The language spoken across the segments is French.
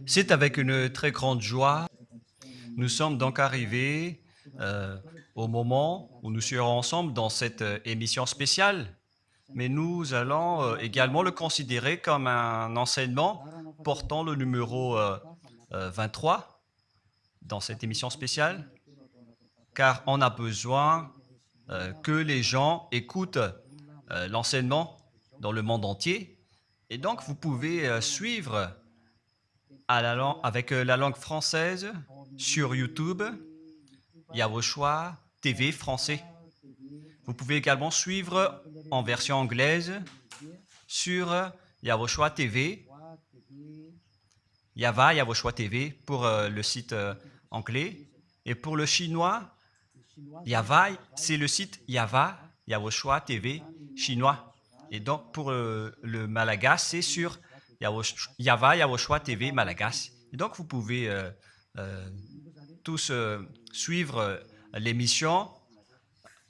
C'est avec une très grande joie. Nous sommes donc arrivés euh, au moment où nous serons ensemble dans cette émission spéciale, mais nous allons également le considérer comme un enseignement portant le numéro 23 dans cette émission spéciale, car on a besoin que les gens écoutent l'enseignement dans le monde entier. Et donc, vous pouvez suivre avec la langue française sur YouTube, Yawoshua TV français. Vous pouvez également suivre en version anglaise sur Yawoshua TV, Yawoshua TV pour le site anglais. Et pour le chinois, Yava, c'est le site Yawoshua TV chinois. Et donc pour le malagas, c'est sur Yawoshua TV malagas. Et donc vous pouvez tous suivre l'émission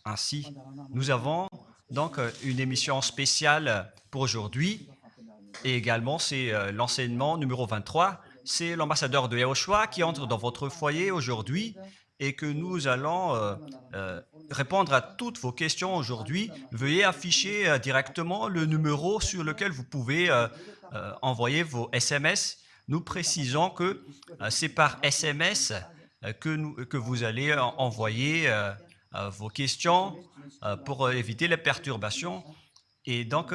ainsi. Nous avons donc une émission spéciale pour aujourd'hui et également c'est l'enseignement numéro 23. C'est l'ambassadeur de Yawoshua qui entre dans votre foyer aujourd'hui et que nous allons répondre à toutes vos questions aujourd'hui. Veuillez afficher directement le numéro sur lequel vous pouvez envoyer vos SMS. Nous précisons que c'est par SMS que vous allez envoyer vos questions pour éviter les perturbations. Et donc,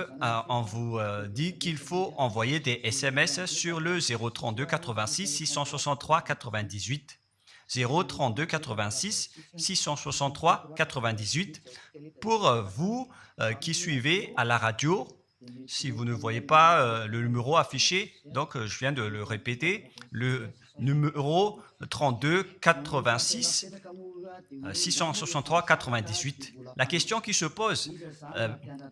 on vous dit qu'il faut envoyer des SMS sur le 032 86 663 98. 032 86 663 98 pour vous qui suivez à la radio. Si vous ne voyez pas le numéro affiché, donc je viens de le répéter, le numéro 32 86 663 98. La question qui se pose,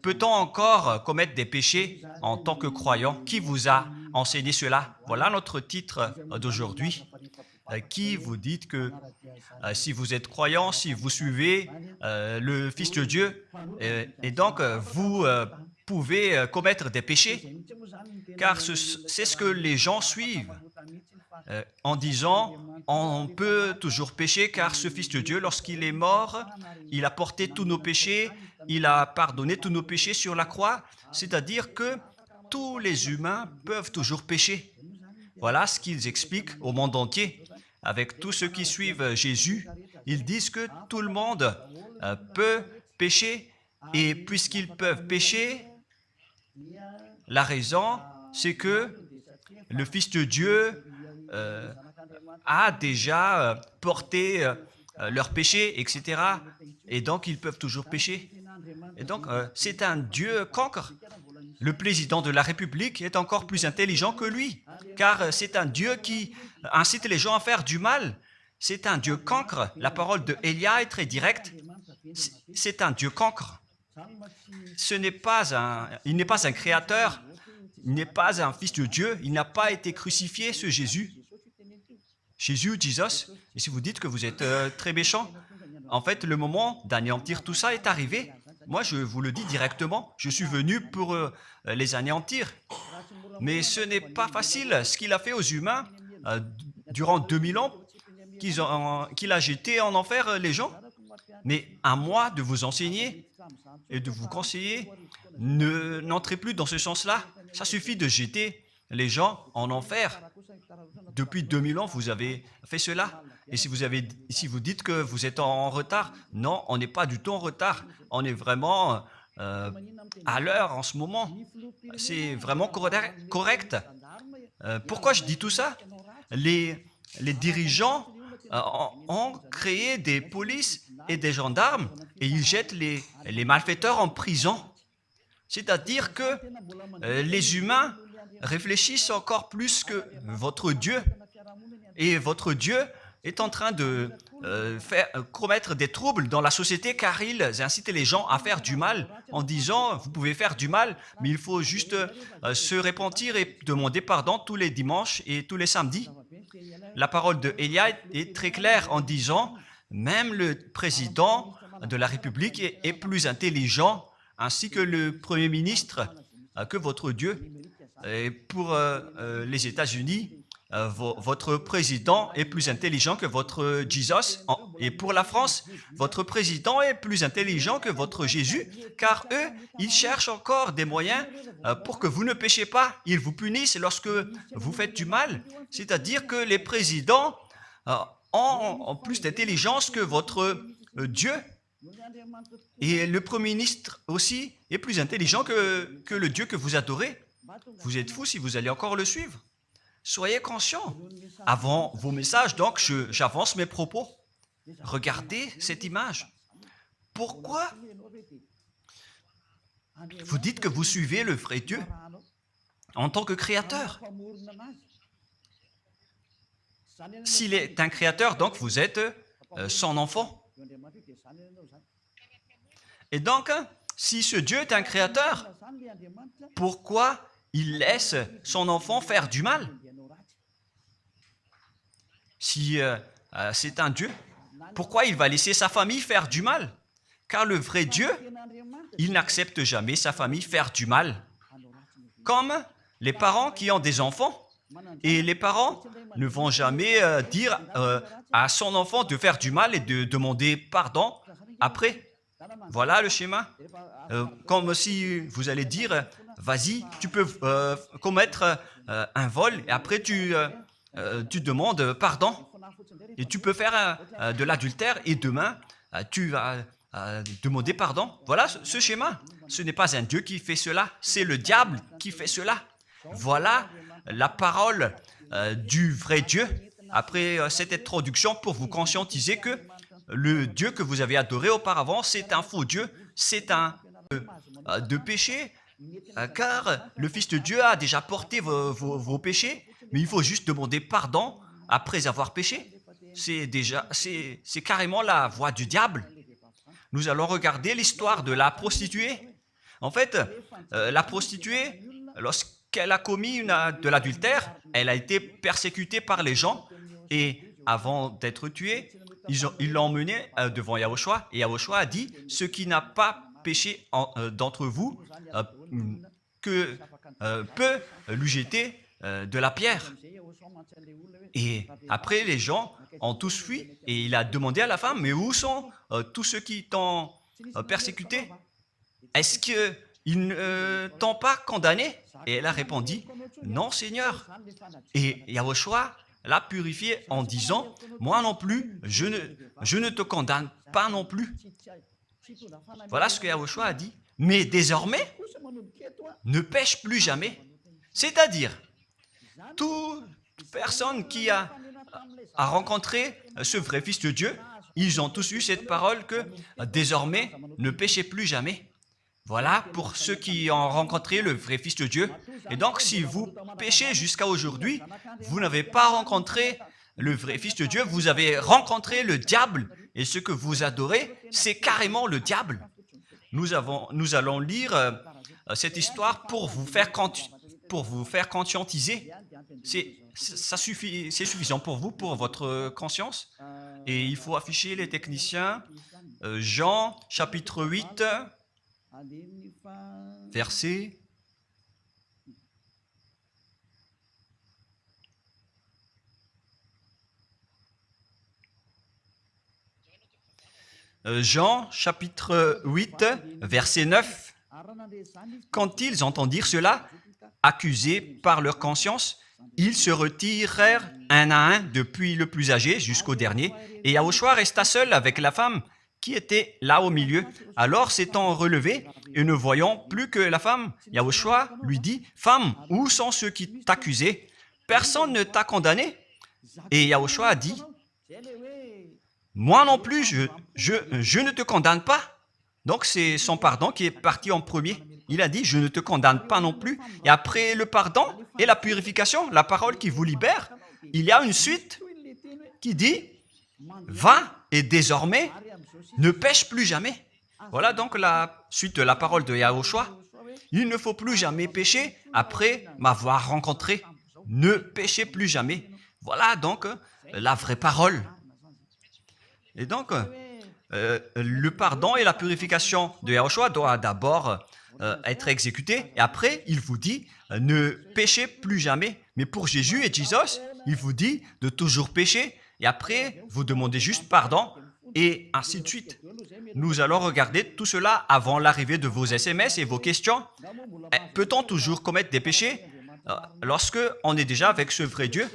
peut-on encore commettre des péchés en tant que croyant? Qui vous a enseigné cela? Voilà notre titre d'aujourd'hui. Qui vous dit que si vous êtes croyant, si vous suivez le Fils de Dieu, et donc vous pouvez commettre des péchés, car c'est ce que les gens suivent en disant on peut toujours pécher car ce Fils de Dieu, lorsqu'il est mort, il a porté tous nos péchés, il a pardonné tous nos péchés sur la croix, c'est-à-dire que tous les humains peuvent toujours pécher. Voilà ce qu'ils expliquent au monde entier. Avec tous ceux qui suivent Jésus, ils disent que tout le monde peut pécher et puisqu'ils peuvent pécher, la raison, c'est que le Fils de Dieu a déjà porté leurs péchés, etc. Et donc, ils peuvent toujours pécher. Et donc, c'est un Dieu cancre. Le président de la République est encore plus intelligent que lui, car c'est un Dieu qui incite les gens à faire du mal. C'est un Dieu cancre. La parole de Élia est très directe. C'est un Dieu cancre. Il n'est pas un créateur, il n'est pas un fils de Dieu, il n'a pas été crucifié, ce Jésus. Jesus. Et si vous dites que vous êtes très méchant, en fait, le moment d'anéantir tout ça est arrivé. Moi, je vous le dis directement, je suis venu pour les anéantir. Mais ce n'est pas facile ce qu'il a fait aux humains durant 2000 ans, qu'il a jeté en enfer les gens. Mais à moi de vous enseigner et de vous conseiller, n'entrez plus dans ce sens-là. Ça suffit de jeter les gens en enfer. Depuis 2000 ans, vous avez fait cela. Et si vous dites que vous êtes en retard, non, on n'est pas du tout en retard. On est vraiment à l'heure en ce moment. C'est vraiment correct. Pourquoi je dis tout ça? Les dirigeants ont créé des polices et des gendarmes et ils jettent les malfaiteurs en prison. C'est-à-dire que les humains réfléchissent encore plus que votre Dieu. Et votre Dieu est en train de commettre des troubles dans la société car ils incitent les gens à faire du mal en disant vous pouvez faire du mal, mais il faut juste se repentir et demander pardon tous les dimanches et tous les samedis. La parole de Élia est très claire en disant même le président de la République est plus intelligent ainsi que le Premier ministre que votre Dieu. Et pour les États-Unis, votre président est plus intelligent que votre Jesus. Et pour la France, votre président est plus intelligent que votre Jésus, car eux, ils cherchent encore des moyens pour que vous ne péchiez pas. Ils vous punissent lorsque vous faites du mal. C'est-à-dire que les présidents ont plus d'intelligence que votre Dieu. Et le Premier ministre aussi est plus intelligent que le Dieu que vous adorez. Vous êtes fou si vous allez encore le suivre. Soyez conscients. Avant vos messages, donc, j'avance mes propos. Regardez cette image. Pourquoi vous dites que vous suivez le vrai Dieu en tant que créateur? S'il est un créateur, donc vous êtes son enfant. Et donc, si ce Dieu est un créateur, pourquoi il laisse son enfant faire du mal? Si c'est un Dieu, pourquoi il va laisser sa famille faire du mal? Car le vrai Dieu, il n'accepte jamais sa famille faire du mal. Comme les parents qui ont des enfants, et les parents ne vont jamais dire à son enfant de faire du mal et de demander pardon après. Voilà le schéma. Comme si vous allez dire, vas-y, tu peux commettre un vol et après tu demandes pardon. Et tu peux faire de l'adultère et demain, tu vas demander pardon. Voilà ce schéma. Ce n'est pas un Dieu qui fait cela, c'est le diable qui fait cela. Voilà la parole du vrai Dieu. Après cette introduction, pour vous conscientiser que le Dieu que vous avez adoré auparavant, c'est un faux Dieu, c'est un de péché, car le Fils de Dieu a déjà porté vos péchés, mais il faut juste demander pardon après avoir péché. C'est carrément la voie du diable. Nous allons regarder l'histoire de la prostituée. En fait, la prostituée, lorsqu'elle a commis de l'adultère, elle a été persécutée par les gens et avant d'être tuée, ils l'ont emmenée devant Yahushua et Yahushua a dit « Ce qui n'a pas péché d'entre vous peut lui jeter de la pierre. » Et après, les gens ont tous fui et il a demandé à la femme « Mais où sont tous ceux qui t'ont persécuté? Est-ce qu'ils ne t'ont pas condamné ?» Et elle a répondu « Non, Seigneur. » Et Yahushua l'a purifié en disant « Moi non plus, je ne te condamne pas non plus. » Voilà ce que Yahushua a dit. Mais désormais, ne pêche plus jamais. C'est-à-dire, toute personne qui a rencontré ce vrai Fils de Dieu, ils ont tous eu cette parole que désormais, ne péchez plus jamais. Voilà pour ceux qui ont rencontré le vrai Fils de Dieu. Et donc, si vous péchez jusqu'à aujourd'hui, vous n'avez pas rencontré le vrai Fils de Dieu, vous avez rencontré le diable. Et ce que vous adorez, c'est carrément le diable. Nous allons lire cette histoire pour vous faire conscientiser. C'est suffisant pour vous, pour votre conscience. Et il faut afficher les techniciens. Jean, chapitre 8, verset... Jean, chapitre 8, verset 9. Quand ils entendirent cela, accusés par leur conscience, ils se retirèrent un à un, depuis le plus âgé jusqu'au dernier, et Yahushua resta seul avec la femme qui était là au milieu. Alors, s'étant relevé et ne voyant plus que la femme, Yahushua lui dit, « Femme, où sont ceux qui t'accusaient? Personne ne t'a condamné ?» Et Yahushua a dit, « Moi non plus, je ne te condamne pas. » Donc, c'est son pardon qui est parti en premier. Il a dit, « Je ne te condamne pas non plus. » Et après le pardon et la purification, la parole qui vous libère, il y a une suite qui dit, « Va et désormais, ne pêche plus jamais. » Voilà donc la suite de la parole de Yahushua. Il ne faut plus jamais pécher après m'avoir rencontré. Ne péchez plus jamais. Voilà donc la vraie parole. Et donc, le pardon et la purification de Yahushua doivent d'abord être exécuté. Et après, il vous dit, ne péchez plus jamais. Mais pour Jésus et Jesus, il vous dit de toujours pécher. Et après, vous demandez juste pardon. Et ainsi de suite. Nous allons regarder tout cela avant l'arrivée de vos SMS et vos questions. Peut-on toujours commettre des péchés lorsque on est déjà avec ce vrai Dieu?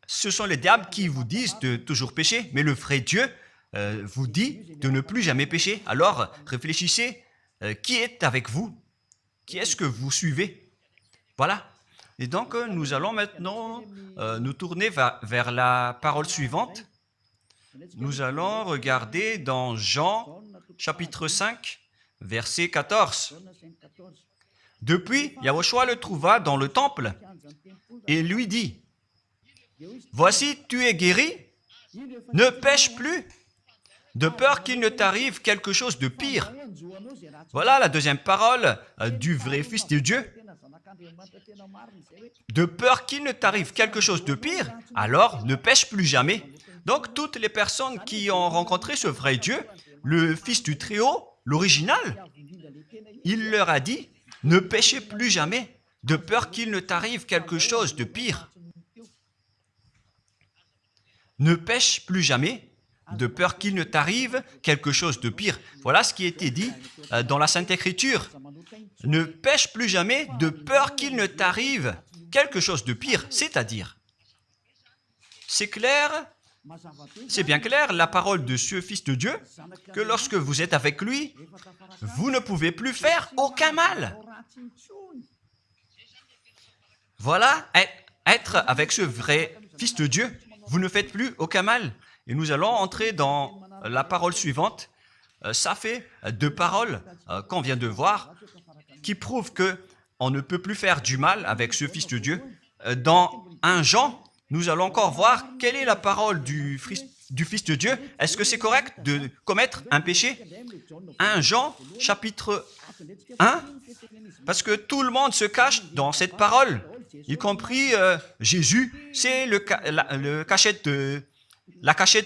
Ce sont les diables qui vous disent de toujours pécher, mais le vrai Dieu vous dit de ne plus jamais pécher. Alors, réfléchissez, qui est avec vous? Qui est-ce que vous suivez? Voilà. Et donc, nous allons maintenant nous tourner vers la parole suivante. Nous allons regarder dans Jean, chapitre 5, verset 14. Depuis, Yahushua le trouva dans le temple et lui dit, « Voici, tu es guéri, ne pêche plus, de peur qu'il ne t'arrive quelque chose de pire. » Voilà la deuxième parole du vrai Fils de Dieu. De peur qu'il ne t'arrive quelque chose de pire, alors ne pêche plus jamais. Donc, toutes les personnes qui ont rencontré ce vrai Dieu, le Fils du Très-Haut, l'original, il leur a dit, ne péchez plus jamais, de peur qu'il ne t'arrive quelque chose de pire. Ne pêche plus jamais, de peur qu'il ne t'arrive quelque chose de pire. Voilà ce qui a été dit dans la Sainte Écriture. Ne pêche plus jamais, de peur qu'il ne t'arrive quelque chose de pire. C'est-à-dire, c'est clair, c'est bien clair, la parole de ce Fils de Dieu, que lorsque vous êtes avec lui, vous ne pouvez plus faire aucun mal. Voilà, être avec ce vrai Fils de Dieu, vous ne faites plus aucun mal. Et nous allons entrer dans la parole suivante. Ça fait deux paroles qu'on vient de voir qui prouvent qu'on ne peut plus faire du mal avec ce Fils de Dieu. Dans 1 Jean, nous allons encore voir quelle est la parole du Fils de Dieu. Est-ce que c'est correct de commettre un péché? 1 Jean, chapitre 1, parce que tout le monde se cache dans cette parole, y compris Jésus. C'est la cachette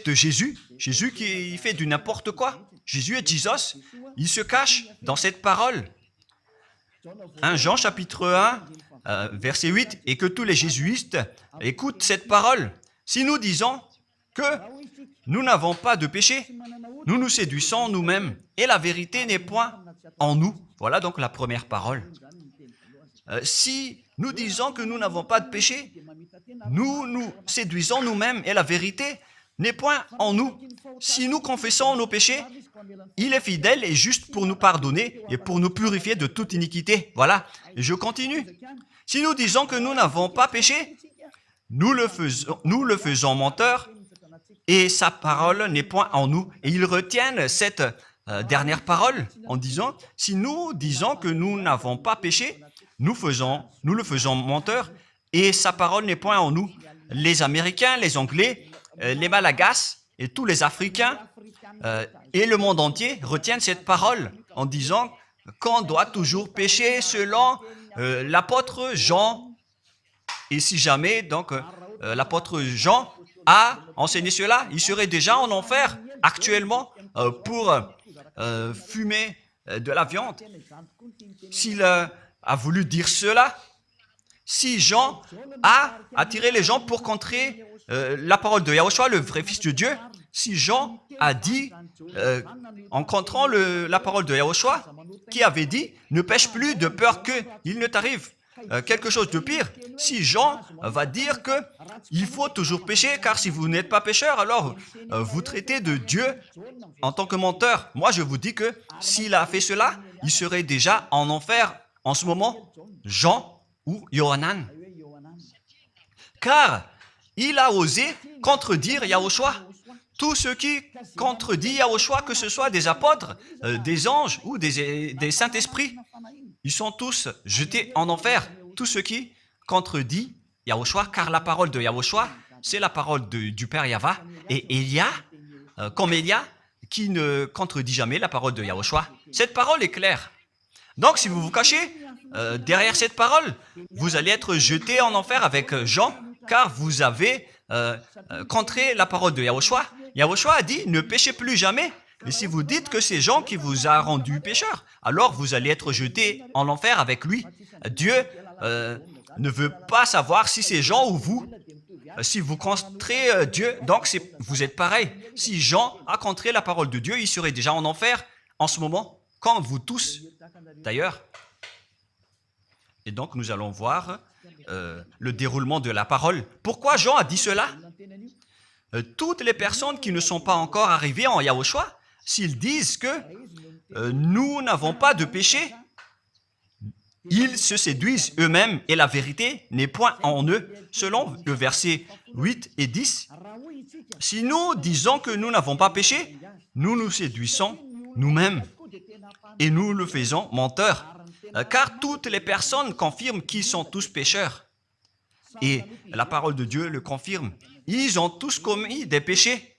de Jésus. Jésus qui fait du n'importe quoi. Jésus et Jesus, ils se cachent dans cette parole. 1 Jean, chapitre 1, verset 8, et que tous les jésuites écoutent cette parole. Si nous disons que nous n'avons pas de péché, nous nous séduisons nous-mêmes, et la vérité n'est point en nous. Voilà donc la première parole. Si nous disons que nous n'avons pas de péché, nous nous séduisons nous-mêmes, et la vérité n'est point en nous. Si nous confessons nos péchés, il est fidèle et juste pour nous pardonner et pour nous purifier de toute iniquité. Voilà, et je continue. Si nous disons que nous n'avons pas péché, nous le faisons menteur et sa parole n'est point en nous. Et ils retiennent cette dernière parole en disant, si nous disons que nous n'avons pas péché, nous le faisons menteur et sa parole n'est point en nous. Les Américains, les Anglais, les Malagasy et tous les Africains et le monde entier retiennent cette parole en disant qu'on doit toujours pécher selon l'apôtre Jean. Et si jamais donc l'apôtre Jean a enseigné cela, il serait déjà en enfer actuellement pour fumer de la viande. S'il a voulu dire cela, si Jean a attiré les gens pour contrer la parole de Yahushua, le vrai Fils de Dieu, si Jean a dit, en contrant la parole de Yahushua, qui avait dit, ne pêche plus de peur qu'il ne t'arrive quelque chose de pire. Si Jean va dire qu'il faut toujours pécher, car si vous n'êtes pas pécheur, alors vous traitez de Dieu en tant que menteur. Moi, je vous dis que s'il a fait cela, il serait déjà en enfer en ce moment, Jean ou Yohanan. Car il a osé contredire Yahushua. Tout ce qui contredit Yahushua, que ce soit des apôtres, des anges ou des saints-esprits, ils sont tous jetés en enfer. Tout ce qui contredit Yahushua, car la parole de Yahushua, c'est la parole du Père Yahva. Et Élia, comme Élia, qui ne contredit jamais la parole de Yahushua. Cette parole est claire. Donc, si vous vous cachez derrière cette parole, vous allez être jeté en enfer avec Jean, car vous avez contré la parole de Yahushua. Yahushua a dit, ne péchez plus jamais. Et si vous dites que c'est Jean qui vous a rendu pécheur, alors vous allez être jeté en enfer avec lui. Dieu ne veut pas savoir si c'est Jean ou vous. Si vous contrez Dieu, donc vous êtes pareil. Si Jean a contré la parole de Dieu, il serait déjà en enfer en ce moment, comme vous tous d'ailleurs. Et donc nous allons voir le déroulement de la parole. Pourquoi Jean a dit cela? Toutes les personnes qui ne sont pas encore arrivées en Yahushua, s'ils disent que nous n'avons pas de péché, ils se séduisent eux-mêmes et la vérité n'est point en eux, selon le verset 8 et 10. Si nous disons que nous n'avons pas péché, nous nous séduisons nous-mêmes et nous le faisons menteur, car toutes les personnes confirment qu'ils sont tous pécheurs. Et la parole de Dieu le confirme. Ils ont tous commis des péchés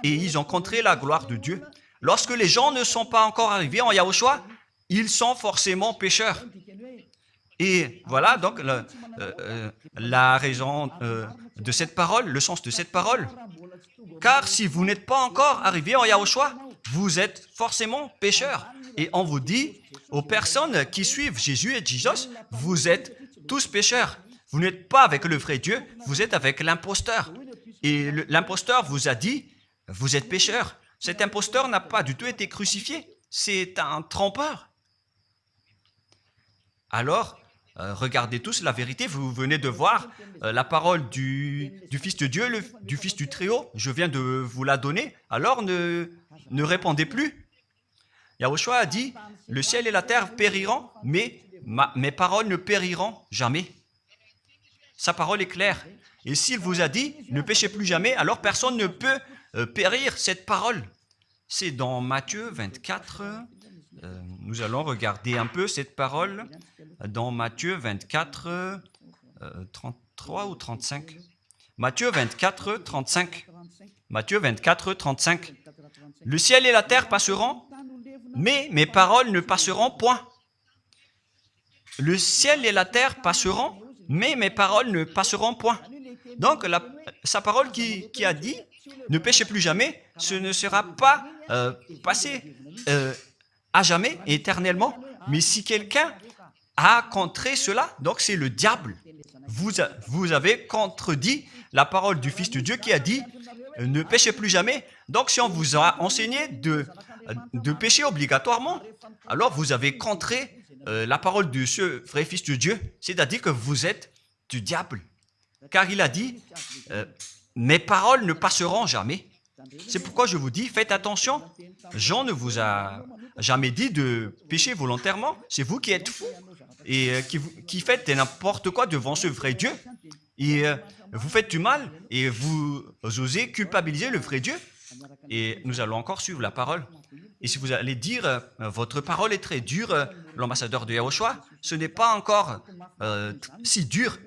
et ils ont contré la gloire de Dieu. Lorsque les gens ne sont pas encore arrivés en Yahushua, ils sont forcément pécheurs. Et voilà donc la raison de cette parole, le sens de cette parole. Car si vous n'êtes pas encore arrivé en Yahushua, vous êtes forcément pécheurs. Et on vous dit aux personnes qui suivent Jésus et Jesus, vous êtes tous pécheurs. Vous n'êtes pas avec le vrai Dieu, vous êtes avec l'imposteur. Et l'imposteur vous a dit, vous êtes pécheurs. Cet imposteur n'a pas du tout été crucifié. C'est un trompeur. Alors, regardez tous la vérité. Vous venez de voir la parole du Fils de Dieu, du Fils du Très-Haut. Je viens de vous la donner. Alors, ne répondez plus. Yahushua a dit, le ciel et la terre périront, mais mes paroles ne périront jamais. Sa parole est claire. Et s'il vous a dit, ne péchez plus jamais, alors personne ne peut périr cette parole. C'est dans Matthieu 24. Nous allons regarder un peu cette parole dans Matthieu 24, 33 ou 35. Matthieu 24, 35. Matthieu 24, 35. Le ciel et la terre passeront, mais mes paroles ne passeront point. Le ciel et la terre passeront, mais mes paroles ne passeront point. Donc, sa parole qui a dit, ne péchez plus jamais, ce ne sera pas passé à jamais, éternellement. Mais si quelqu'un a contré cela, donc c'est le diable. Vous avez contredit la parole du Fils de Dieu qui a dit, ne péchez plus jamais. Donc, si on vous a enseigné de pécher obligatoirement, alors vous avez contré la parole de ce vrai Fils de Dieu, c'est-à-dire que vous êtes du diable. Car il a dit, mes paroles ne passeront jamais. C'est pourquoi je vous dis, faites attention. Jean ne vous a jamais dit de pécher volontairement. C'est vous qui êtes fous et qui faites n'importe quoi devant ce vrai Dieu. Et vous faites du mal et vous osez culpabiliser le vrai Dieu. Et nous allons encore suivre la parole. Et si vous allez dire, votre parole est très dure, l'ambassadeur de Yahushua, ce n'est pas encore si dur.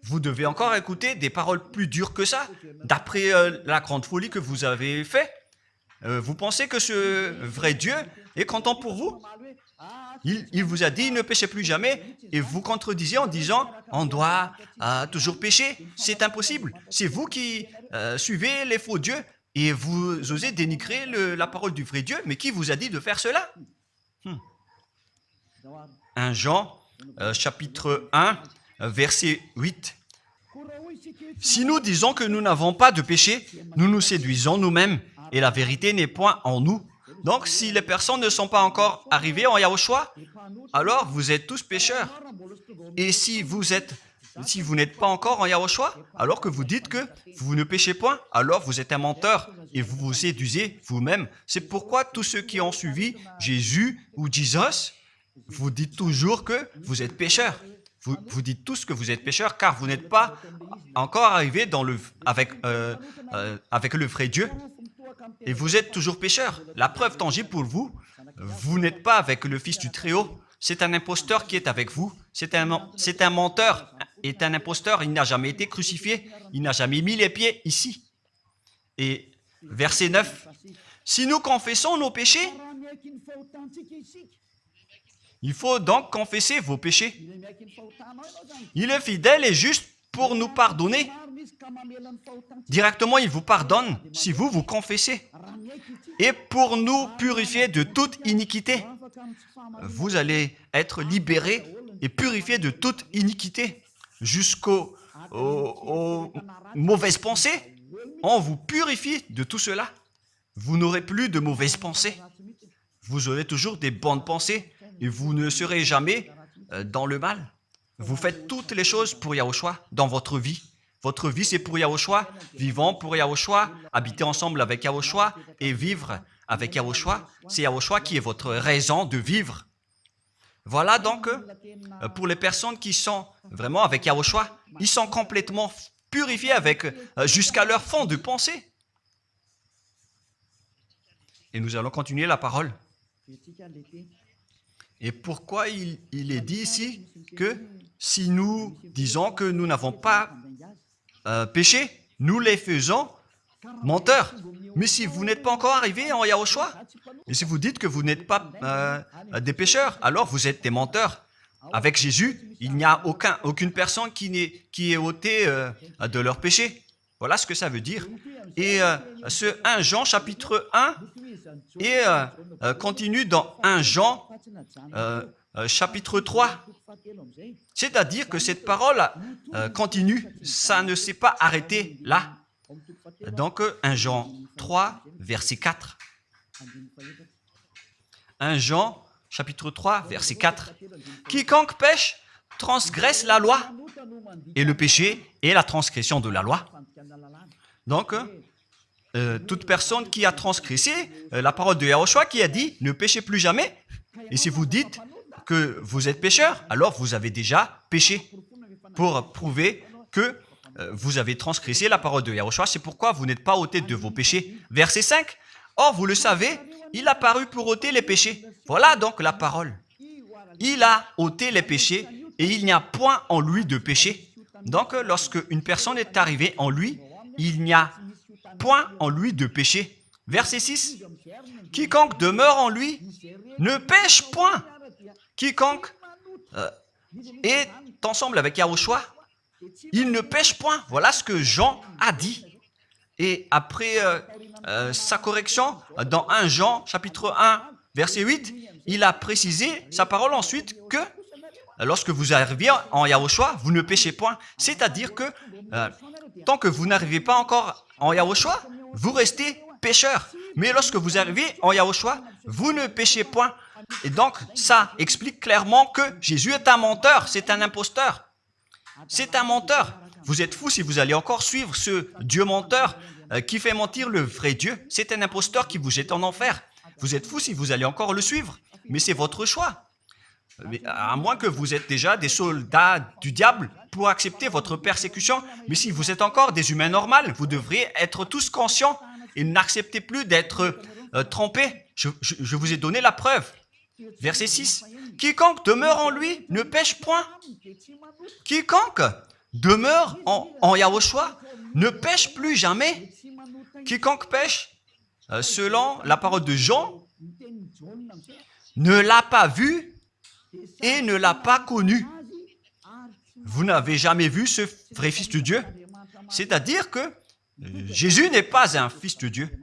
Vous devez encore écouter des paroles plus dures que ça, d'après la grande folie que vous avez fait. Vous pensez que ce vrai Dieu est content pour vous? Il vous a dit, ne péchez plus jamais, et vous contredisez en disant, on doit toujours pécher. C'est impossible. C'est vous qui suivez les faux dieux, et vous osez dénigrer la parole du vrai Dieu. Mais qui vous a dit de faire cela? 1 Jean, chapitre 1, verset 8. Si nous disons que nous n'avons pas de péché, nous nous séduisons nous-mêmes et la vérité n'est point en nous. Donc, si les personnes ne sont pas encore arrivées en Yahushua, alors vous êtes tous pécheurs. Et si vous n'êtes pas encore en Yahushua, alors que vous dites que vous ne péchez point, alors vous êtes un menteur et vous vous séduisez vous-même. C'est pourquoi tous ceux qui ont suivi Jésus ou Jesus, vous dites toujours que vous êtes pécheurs. Vous dites tous que vous êtes pécheurs car vous n'êtes pas encore arrivés avec le vrai Dieu. Et vous êtes toujours pécheurs. La preuve tangible pour vous, vous n'êtes pas avec le Fils du Très-Haut. C'est un imposteur qui est avec vous. C'est un menteur. Et un imposteur, il n'a jamais été crucifié. Il n'a jamais mis les pieds ici. Et verset 9. Si nous confessons nos péchés, il faut donc confesser vos péchés. Il est fidèle et juste pour nous pardonner. Directement, il vous pardonne si vous vous confessez. Et pour nous purifier de toute iniquité. Vous allez être libérés et purifiés de toute iniquité. Jusqu'aux mauvaises pensées. On vous purifie de tout cela. Vous n'aurez plus de mauvaises pensées. Vous aurez toujours des bonnes pensées et vous ne serez jamais dans le mal. Vous faites toutes les choses pour Yahushua dans votre vie. Votre vie, c'est pour Yahushua, vivant pour Yahushua, habiter ensemble avec Yahushua et vivre avec Yahushua. C'est Yahushua qui est votre raison de vivre. Voilà donc, pour les personnes qui sont vraiment avec Yahushua, ils sont complètement purifiés avec jusqu'à leur fond de pensée. Et nous allons continuer la parole. Et pourquoi il est dit ici que si nous disons que nous n'avons pas péché, nous les faisons menteurs. Mais si vous n'êtes pas encore arrivé en Yahushua, et si vous dites que vous n'êtes pas des pécheurs, alors vous êtes des menteurs. Avec Jésus, il n'y a aucune personne qui est ôtée de leur péché. Voilà ce que ça veut dire. Et ce 1 Jean chapitre 1 et continue dans 1 Jean chapitre 3. C'est-à-dire que cette parole continue, ça ne s'est pas arrêté là. Donc 1 Jean 3, verset 4. 1 Jean chapitre 3, verset 4. Quiconque pêche transgresse la loi, et le péché est la transgression de la loi. Donc, toute personne qui a transgressé la parole de Yahushua qui a dit « Ne péchez plus jamais ». Et si vous dites que vous êtes pécheur, alors vous avez déjà péché pour prouver que vous avez transgressé la parole de Yahushua. C'est pourquoi vous n'êtes pas ôté de vos péchés. Verset 5. Or, vous le savez, il a paru pour ôter les péchés. Voilà donc la parole. Il a ôté les péchés et il n'y a point en lui de péché. Donc, lorsque une personne est arrivée en lui, il n'y a point en lui de péché. Verset 6. Quiconque demeure en lui ne pêche point. Quiconque est ensemble avec Yahushua, il ne pêche point. Voilà ce que Jean a dit. Et après sa correction, dans 1 Jean, chapitre 1, verset 8, il a précisé sa parole ensuite que lorsque vous arrivez en Yahushua, vous ne péchez point. C'est-à-dire que tant que vous n'arrivez pas encore en Yahushua, vous restez pécheur. Mais lorsque vous arrivez en Yahushua, vous ne péchez point. Et donc, ça explique clairement que Jésus est un menteur, c'est un imposteur. C'est un menteur. Vous êtes fous si vous allez encore suivre ce Dieu menteur qui fait mentir le vrai Dieu. C'est un imposteur qui vous jette en enfer. Vous êtes fous si vous allez encore le suivre. Mais c'est votre choix. Mais à moins que vous êtes déjà des soldats du diable pour accepter votre persécution. Mais si vous êtes encore des humains normaux, vous devriez être tous conscients et n'acceptez plus d'être trompés. Je vous ai donné la preuve. Verset 6. Quiconque demeure en lui ne pêche point. Quiconque demeure en Yahushua ne pêche plus jamais. Quiconque pêche, selon la parole de Jean, ne l'a pas vu et ne l'a pas connu. Vous n'avez jamais vu ce vrai Fils de Dieu. C'est-à-dire que Jésus n'est pas un Fils de Dieu.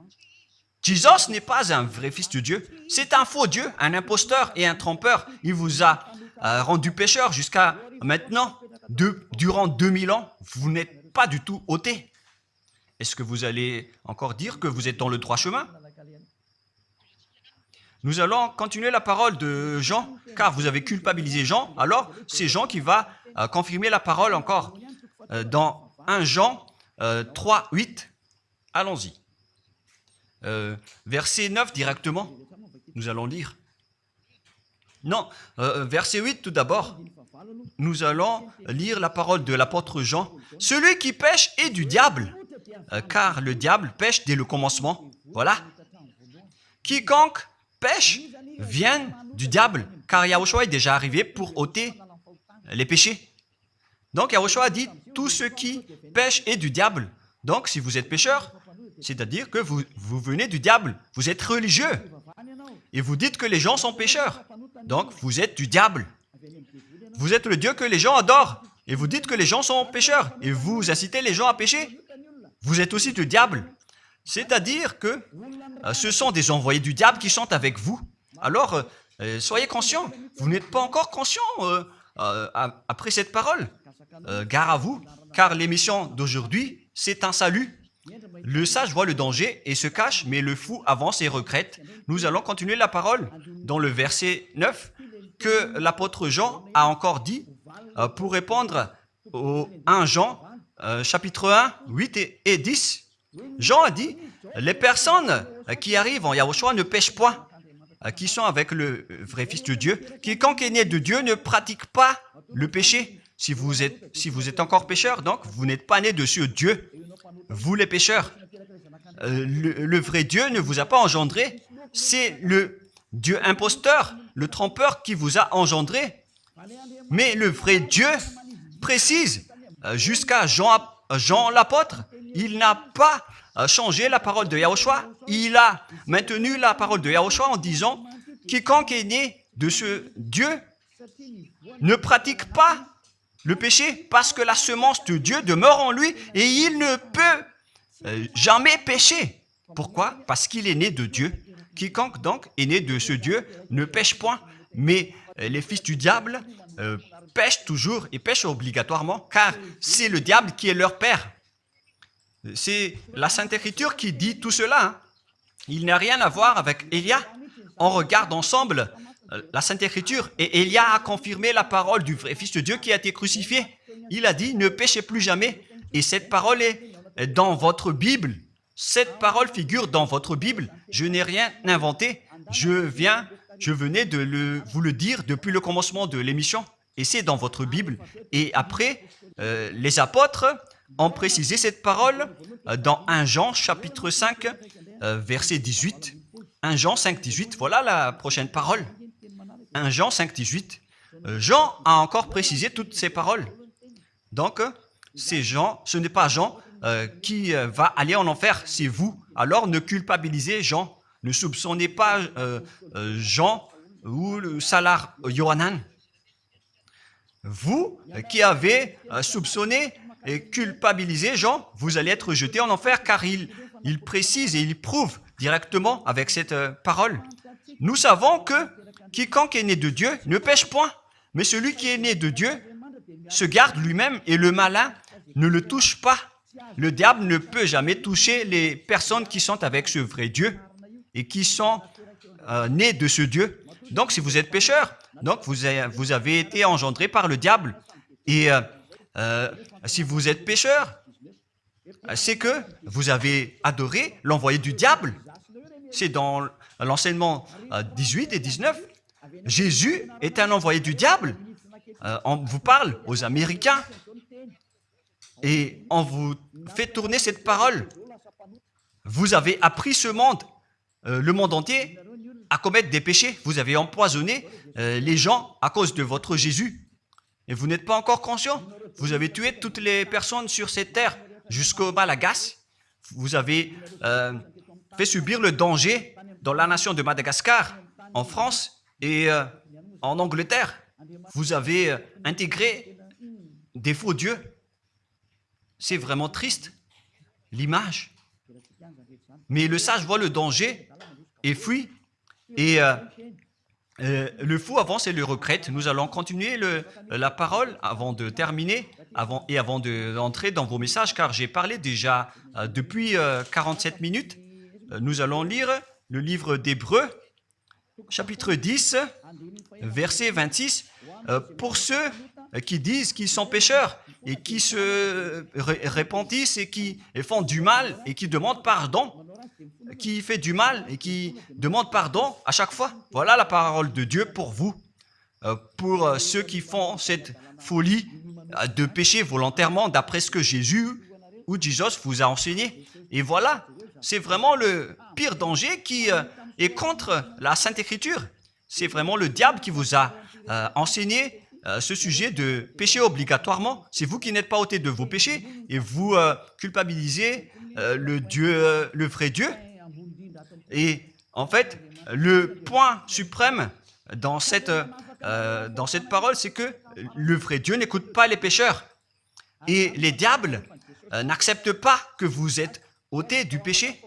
Jésus n'est pas un vrai Fils de Dieu. C'est un faux Dieu, un imposteur et un trompeur. Il vous a rendu pécheur jusqu'à maintenant. Durant 2000 ans, vous n'êtes pas du tout ôté. Est-ce que vous allez encore dire que vous êtes dans le droit chemin? Nous allons continuer la parole de Jean, car vous avez culpabilisé Jean. Alors, c'est Jean qui va confirmer la parole encore. Dans 1 Jean 3, 8, allons-y. Verset 9 directement, nous allons lire. Non, verset 8 tout d'abord. Nous allons lire la parole de l'apôtre Jean. Celui qui pêche est du diable, car le diable pêche dès le commencement. Voilà. Quiconque pêche vient du diable, car Yahushua est déjà arrivé pour ôter les péchés. Donc Yahushua a dit, tout ce qui pêche est du diable. Donc si vous êtes pécheur, c'est-à-dire que vous venez du diable, vous êtes religieux. Et vous dites que les gens sont pécheurs. Donc vous êtes du diable. Vous êtes le Dieu que les gens adorent. Et vous dites que les gens sont pécheurs. Et vous incitez les gens à pécher. Vous êtes aussi du diable. C'est-à-dire que ce sont des envoyés du diable qui sont avec vous. Alors, soyez conscients. Vous n'êtes pas encore conscients après cette parole. Gare à vous, car l'émission d'aujourd'hui, c'est un salut. Le sage voit le danger et se cache, mais le fou avance et regrette. Nous allons continuer la parole dans le verset 9 que l'apôtre Jean a encore dit pour répondre au 1 Jean, chapitre 1, 8 et 10. Jean a dit, les personnes qui arrivent en Yahushua ne pêchent point, qui sont avec le vrai Fils de Dieu. Quiconque est né de Dieu ne pratique pas le péché. Si vous êtes encore pécheur, donc vous n'êtes pas né de ce Dieu. Vous les pécheurs. Le vrai Dieu ne vous a pas engendré. C'est le Dieu imposteur, le trompeur qui vous a engendré. Mais le vrai Dieu précise, jusqu'à Jean l'apôtre, il n'a pas changé la parole de Yahushua. Il a maintenu la parole de Yahushua en disant, quiconque est né de ce Dieu ne pratique pas le péché parce que la semence de Dieu demeure en lui et il ne peut jamais pécher. Pourquoi? Parce qu'il est né de Dieu. Quiconque donc est né de ce Dieu ne pêche point. Mais les fils du diable pêchent toujours et pêchent obligatoirement car c'est le diable qui est leur père. C'est la Sainte Écriture qui dit tout cela. Hein. Il n'a rien à voir avec Élia. On regarde ensemble la Sainte Écriture et Élia a confirmé la parole du vrai Fils de Dieu qui a été crucifié. Il a dit, ne péchez plus jamais. Et cette parole est dans votre Bible. Cette parole figure dans votre Bible. Je n'ai rien inventé. Je venais de vous le dire depuis le commencement de l'émission. Et c'est dans votre Bible. Et après, les apôtres ont précisé cette parole dans 1 Jean chapitre 5, verset 18. 1 Jean 5, 18, voilà la prochaine parole. 1 Jean 5, 18. Jean a encore précisé toutes ces paroles. Donc, c'est Jean, ce n'est pas Jean qui va aller en enfer, c'est vous. Alors, ne culpabilisez Jean. Ne soupçonnez pas Jean ou le Salar Yohanan. Vous qui avez soupçonné et culpabilisé Jean, vous allez être jeté en enfer car il précise et il prouve directement avec cette parole. Nous savons que quiconque est né de Dieu ne pêche point, mais celui qui est né de Dieu se garde lui-même et le malin ne le touche pas. Le diable ne peut jamais toucher les personnes qui sont avec ce vrai Dieu et qui sont nées de ce Dieu. Donc, si vous êtes pécheur, donc vous avez été engendré par le diable. Et si vous êtes pécheur, c'est que vous avez adoré l'envoyé du diable. C'est dans l'enseignement 18 et 19. Jésus est un envoyé du diable. On vous parle aux Américains et on vous fait tourner cette parole. Vous avez appris ce monde, le monde entier, à commettre des péchés. Vous avez empoisonné les gens à cause de votre Jésus. Et vous n'êtes pas encore conscient. Vous avez tué toutes les personnes sur cette terre jusqu'au Malagasy. Vous avez fait subir le danger dans la nation de Madagascar, en France et en Angleterre. Vous avez intégré des faux dieux. C'est vraiment triste, l'image. Mais le sage voit le danger et fuit. Et le fou avance et le regrette. Nous allons continuer la parole avant de terminer avant d'entrer dans vos messages, car j'ai parlé déjà depuis 47 minutes. Nous allons lire le livre d'Hébreux, chapitre 10, verset 26. Pour ceux qui disent qu'ils sont pécheurs et qui se repentissent et qui font du mal et qui demandent pardon, qui fait du mal et qui demande pardon à chaque fois. Voilà la parole de Dieu pour vous, pour ceux qui font cette folie de pécher volontairement d'après ce que Jésus ou Jesus vous a enseigné. Et voilà, c'est vraiment le pire danger qui est contre la Sainte Écriture. C'est vraiment le diable qui vous a enseigné ce sujet de pécher obligatoirement. C'est vous qui n'êtes pas ôté de vos péchés et vous culpabilisez le vrai Dieu. Et en fait, le point suprême dans cette dans cette parole, c'est que le vrai Dieu n'écoute pas les pécheurs. Et les diables n'acceptent pas que vous êtes ôtés du péché.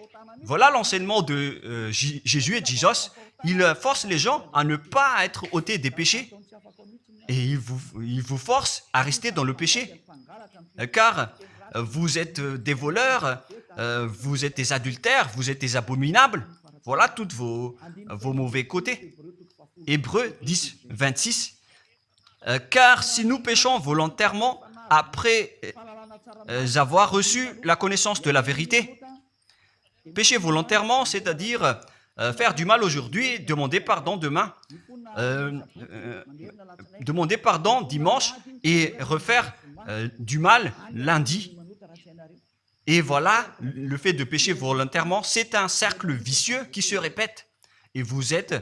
Voilà l'enseignement de Jésus et de Jesus. Il force les gens à ne pas être ôtés des péchés. Et il vous force à rester dans le péché. Car vous êtes des voleurs, vous êtes des adultères, vous êtes des abominables. Voilà tous vos mauvais côtés. Hébreux 10, 26. Car si nous péchons volontairement après avoir reçu la connaissance de la vérité, pécher volontairement, c'est-à-dire faire du mal aujourd'hui, demander pardon demain, demander pardon dimanche et refaire du mal lundi. Et voilà, le fait de pécher volontairement, c'est un cercle vicieux qui se répète. Et vous êtes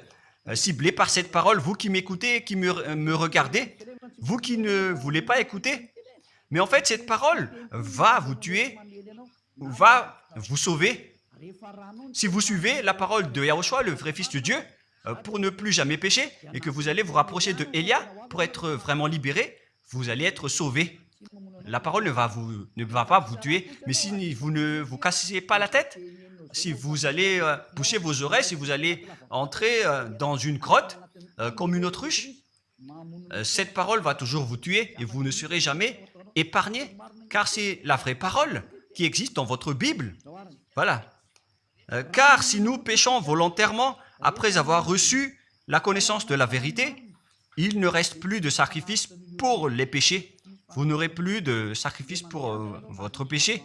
ciblé par cette parole, vous qui m'écoutez, qui me regardez, vous qui ne voulez pas écouter. Mais en fait, cette parole va vous tuer, va vous sauver. Si vous suivez la parole de Yahushua, le vrai Fils de Dieu, pour ne plus jamais pécher, et que vous allez vous rapprocher de Élia pour être vraiment libéré, vous allez être sauvé. La parole ne va pas vous tuer, mais si vous ne vous cassez pas la tête, si vous allez boucher vos oreilles, si vous allez entrer dans une grotte comme une autruche, cette parole va toujours vous tuer et vous ne serez jamais épargné, car c'est la vraie parole qui existe dans votre Bible. Voilà. Car si nous péchons volontairement après avoir reçu la connaissance de la vérité, il ne reste plus de sacrifice pour les péchés. Vous n'aurez plus de sacrifice pour votre péché.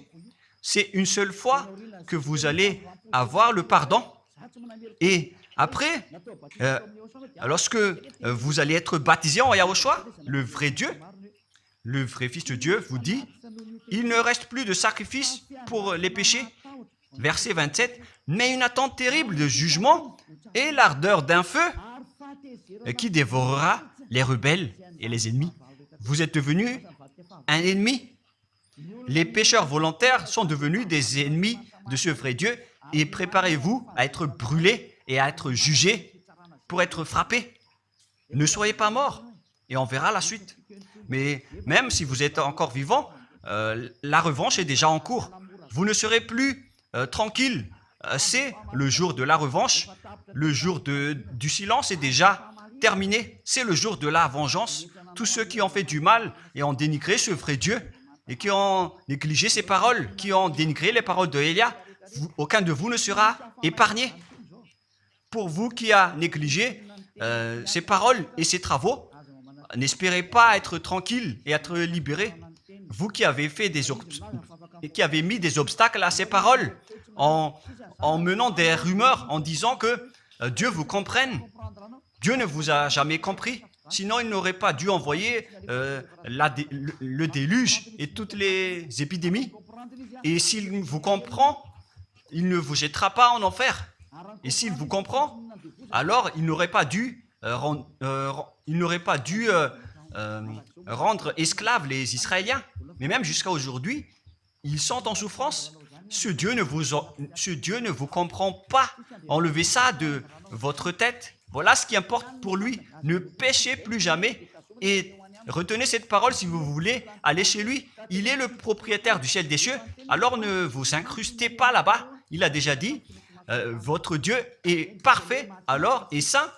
C'est une seule fois que vous allez avoir le pardon. Et après, lorsque vous allez être baptisé en Yahushua, le vrai Dieu, le vrai Fils de Dieu vous dit, il ne reste plus de sacrifice pour les péchés. Verset 27, mais une attente terrible de jugement et l'ardeur d'un feu qui dévorera les rebelles et les ennemis. Vous êtes devenu un ennemi. Les pécheurs volontaires sont devenus des ennemis de ce vrai Dieu et préparez-vous à être brûlés et à être jugés pour être frappés. Ne soyez pas morts et on verra la suite. Mais même si vous êtes encore vivant, la revanche est déjà en cours. Vous ne serez plus tranquille. C'est le jour de la revanche. Le jour du silence est déjà terminé. C'est le jour de la vengeance. Tous ceux qui ont fait du mal et ont dénigré ce vrai Dieu et qui ont négligé ses paroles, qui ont dénigré les paroles de Élia, aucun de vous ne sera épargné. Pour vous qui avez négligé ses paroles et ses travaux, n'espérez pas être tranquille et être libéré. Vous qui avez mis des obstacles à ces paroles en menant des rumeurs, en disant que Dieu vous comprenne. Dieu ne vous a jamais compris. Sinon, il n'aurait pas dû envoyer le déluge et toutes les épidémies. Et s'il vous comprend, il ne vous jettera pas en enfer. Et s'il vous comprend, alors il n'aurait pas dû rendre esclaves les Israéliens. Mais même jusqu'à aujourd'hui, ils sont en souffrance. Ce Dieu ne vous comprend pas. Enlevez ça de votre tête. Voilà ce qui importe pour lui. Ne péchez plus jamais et retenez cette parole si vous voulez aller chez lui. Il est le propriétaire du ciel des cieux. Alors ne vous incrustez pas là-bas. Il a déjà dit, votre Dieu est parfait alors et saint.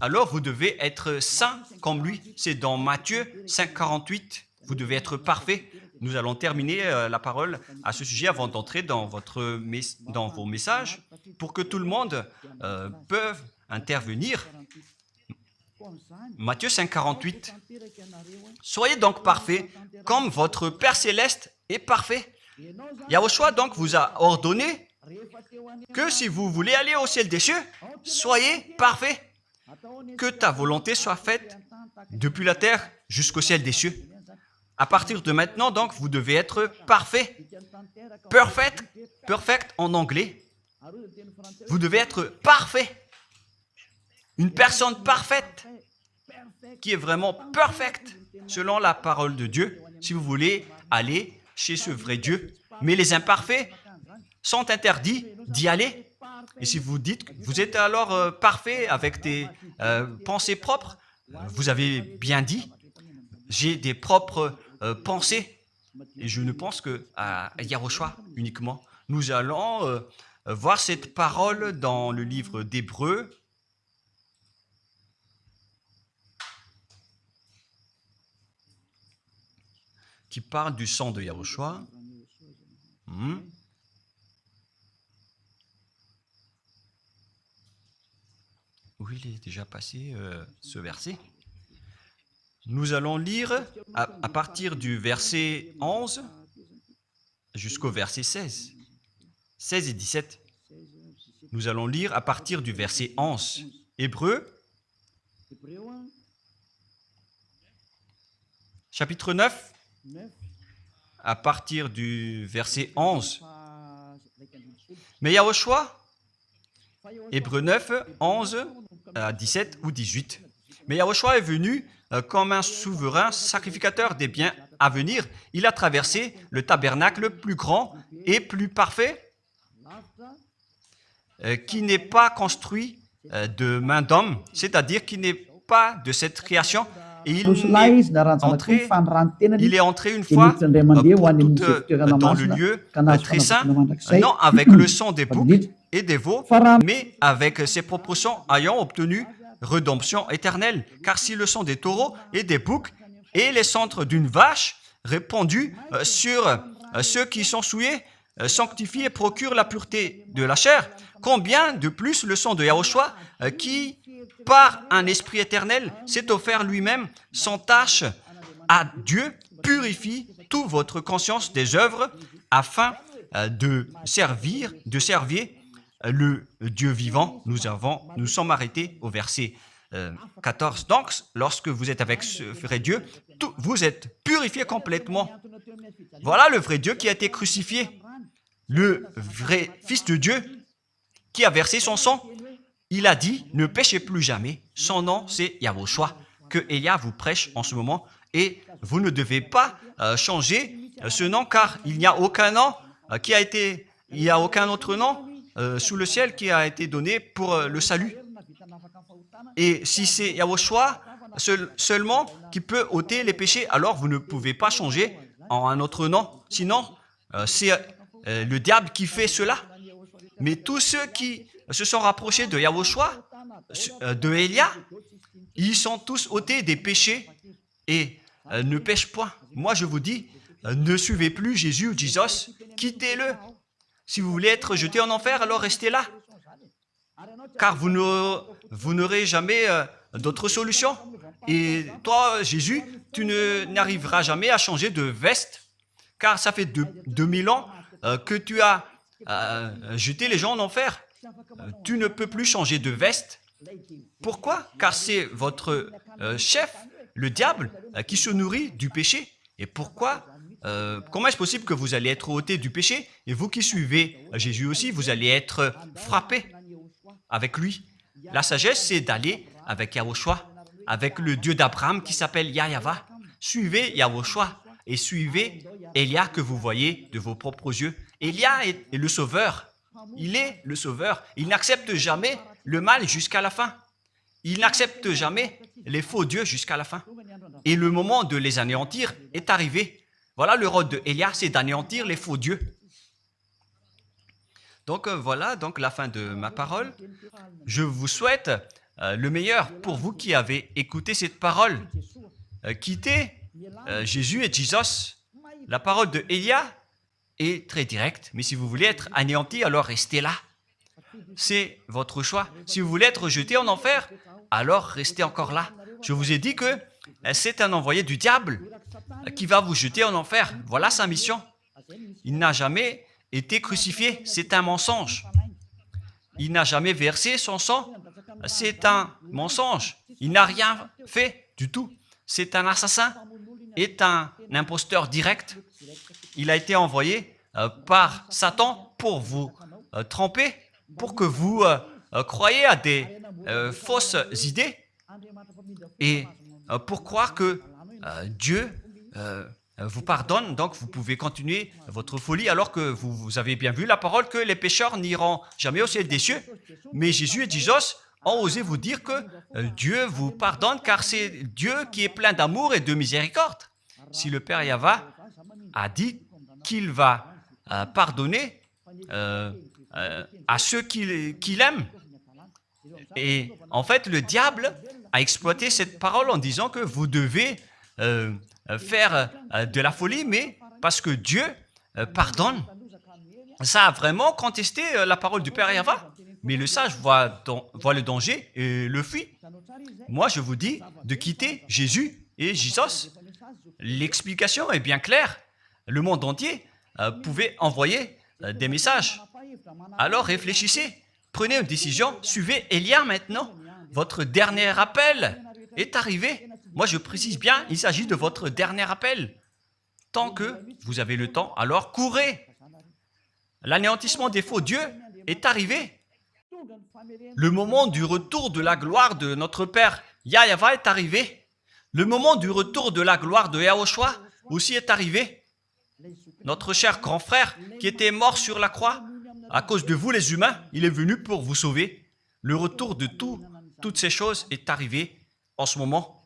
Alors vous devez être saint comme lui. C'est dans Matthieu 5, 48. Vous devez être parfait. Nous allons terminer la parole à ce sujet avant d'entrer dans vos messages pour que tout le monde puisse intervenir. Matthieu 5, 48. Soyez donc parfaits comme votre Père Céleste est parfait. Yahushua donc vous a ordonné que si vous voulez aller au ciel des cieux, soyez parfaits. Que ta volonté soit faite depuis la terre jusqu'au ciel des cieux. À partir de maintenant, donc, vous devez être parfait. Perfect en anglais. Vous devez être parfait. Une personne parfaite qui est vraiment perfecte selon la parole de Dieu si vous voulez aller chez ce vrai Dieu. Mais les imparfaits sont interdits d'y aller. Et si vous dites que vous êtes alors parfait avec des pensées propres, vous avez bien dit, j'ai des propres pensées et je ne pense qu'à Yahushua uniquement. Nous allons voir cette parole dans le livre d'Hébreux. Qui parle du sang de Yahushua. Où il est déjà passé ce verset. Nous allons lire à partir du verset 11 jusqu'au verset 16. 16 et 17. Nous allons lire à partir du verset 11. Hébreux, chapitre 9, à partir du verset 11. Mais Yahushua, Hébreux 9, 11 à 17 ou 18. Mais Yahushua est venu comme un souverain sacrificateur des biens à venir. Il a traversé le tabernacle plus grand et plus parfait, qui n'est pas construit de main d'homme, c'est-à-dire qui n'est pas de cette création. Et il est entré une fois pour toutes dans le lieu très saint, non avec le sang des boucs et des veaux, mais avec ses propres sangs ayant obtenu rédemption éternelle. Car si le sang des taureaux et des boucs et les cendres d'une vache répandus sur ceux qui sont souillés, sanctifient et procurent la pureté de la chair, combien de plus le sang de Yahushua qui, par un esprit éternel, s'est offert lui-même sans tâche à Dieu, purifie toute votre conscience des œuvres afin de servir le Dieu vivant. Nous sommes arrêtés au verset 14. Donc, lorsque vous êtes avec ce vrai Dieu, vous êtes purifié complètement. Voilà le vrai Dieu qui a été crucifié, le vrai Fils de Dieu qui a versé son sang. Il a dit, ne péchez plus jamais. Son nom, c'est Yahushua, que Elia vous prêche en ce moment. Et vous ne devez pas changer ce nom, car il n'y a aucun nom il n'y a aucun autre nom sous le ciel qui a été donné pour le salut. Et si c'est Yahushua seulement qui peut ôter les péchés, alors vous ne pouvez pas changer en un autre nom. Sinon, c'est le diable qui fait cela. Mais tous ceux qui se sont rapprochés de Yahushua, de Elia, ils sont tous ôtés des péchés et ne pêchent point. Moi, je vous dis, ne suivez plus Jésus ou Jesus, quittez-le. Si vous voulez être jeté en enfer, alors restez là. Car vous n'aurez jamais d'autre solution. Et toi, Jésus, tu n'arriveras jamais à changer de veste, car ça fait 2000 ans que tu as jeté les gens en enfer. Tu ne peux plus changer de veste. Pourquoi? Car c'est votre chef, le diable, qui se nourrit du péché. Et pourquoi? Comment est-ce possible que vous allez être ôté du péché? Et vous qui suivez Jésus aussi, vous allez être frappé avec lui. La sagesse, c'est d'aller avec Yahushua, avec le Dieu d'Abraham qui s'appelle Yahva. Suivez Yahushua et suivez Elia que vous voyez de vos propres yeux. Elia est le sauveur. Il est le sauveur. Il n'accepte jamais le mal jusqu'à la fin. Il n'accepte jamais les faux dieux jusqu'à la fin. Et le moment de les anéantir est arrivé. Voilà le rôle de Elia, c'est d'anéantir les faux dieux. Donc voilà donc la fin de ma parole. Je vous souhaite le meilleur pour vous qui avez écouté cette parole. Quittez Jésus et Jesus. La parole de Elia est très directe, mais si vous voulez être anéanti, alors restez là. C'est votre choix. Si vous voulez être jeté en enfer, alors restez encore là. Je vous ai dit que c'est un envoyé du diable qui va vous jeter en enfer. Voilà sa mission. Il n'a jamais été crucifié. C'est un mensonge. Il n'a jamais versé son sang. C'est un mensonge. Il n'a rien fait du tout. C'est un assassin. Est un imposteur direct. Il a été envoyé par Satan pour vous tromper, pour que vous croyiez à des fausses idées et pour croire que Dieu vous pardonne, donc vous pouvez continuer votre folie alors que vous avez bien vu la parole que les pécheurs n'iront jamais au ciel des cieux. Mais Jésus et Jesus ont osé vous dire que Dieu vous pardonne car c'est Dieu qui est plein d'amour et de miséricorde. Si le Père Yahweh a dit qu'il va pardonner à ceux qu'il aime. Et en fait, le diable a exploité cette parole en disant que vous devez faire de la folie, mais parce que Dieu pardonne. Ça a vraiment contesté la parole du Père Yahweh. Mais le sage voit le danger et le fuit. Moi, je vous dis de quitter Jésus et Jésus. L'explication est bien claire. Le monde entier pouvait envoyer des messages. Alors réfléchissez, prenez une décision, suivez Élia maintenant. Votre dernier appel est arrivé. Moi, je précise bien, il s'agit de votre dernier appel. Tant que vous avez le temps, alors courez. L'anéantissement des faux dieux est arrivé. Le moment du retour de la gloire de notre Père Yahweh est arrivé. Le moment du retour de la gloire de Yahushua aussi est arrivé. Notre cher grand frère qui était mort sur la croix, à cause de vous les humains, il est venu pour vous sauver. Le retour de toutes ces choses est arrivé en ce moment.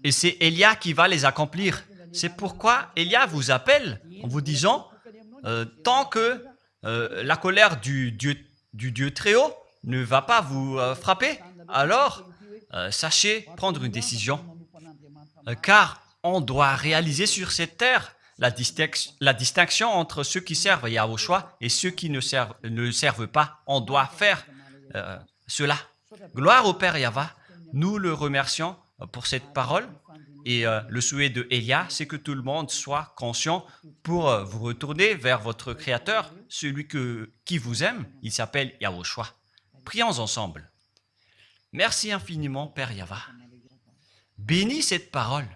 Et c'est Élia qui va les accomplir. C'est pourquoi Élia vous appelle en vous disant, tant que la colère du Dieu très haut ne va pas vous frapper, alors sachez prendre une décision. Car on doit réaliser sur cette terre la distinction entre ceux qui servent Yahushua et ceux qui ne servent pas. On doit faire cela. Gloire au Père Yahweh. Nous le remercions pour cette parole. Et le souhait de Élia, c'est que tout le monde soit conscient pour vous retourner vers votre Créateur, celui qui vous aime. Il s'appelle Yahushua. Prions ensemble. Merci infiniment, Père Yahweh. Bénis cette parole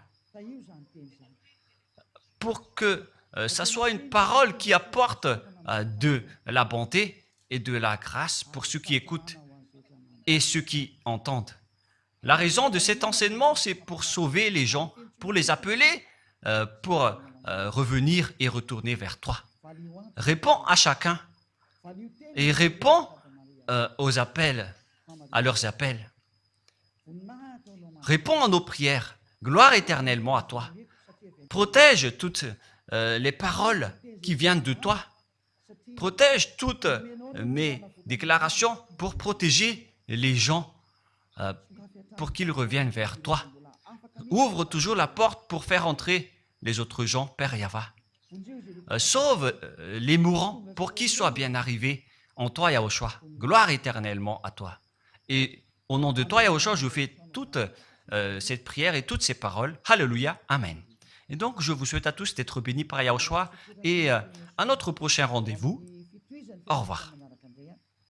pour que ça soit une parole qui apporte de la bonté et de la grâce pour ceux qui écoutent et ceux qui entendent. La raison de cet enseignement, c'est pour sauver les gens, pour les appeler, pour revenir et retourner vers toi. Réponds à chacun et réponds aux appels, à leurs appels. Réponds à nos prières. Gloire éternellement à toi. Protège toutes les paroles qui viennent de toi. Protège toutes mes déclarations pour protéger les gens, pour qu'ils reviennent vers toi. Ouvre toujours la porte pour faire entrer les autres gens, Père Yahweh. Sauve les mourants pour qu'ils soient bien arrivés en toi, Yahushua. Gloire éternellement à toi. Et au nom de toi, Yahushua, je fais toute cette prière et toutes ces paroles. Alléluia. Amen. Et donc, je vous souhaite à tous d'être bénis par Yahushua et à notre prochain rendez-vous. Au revoir.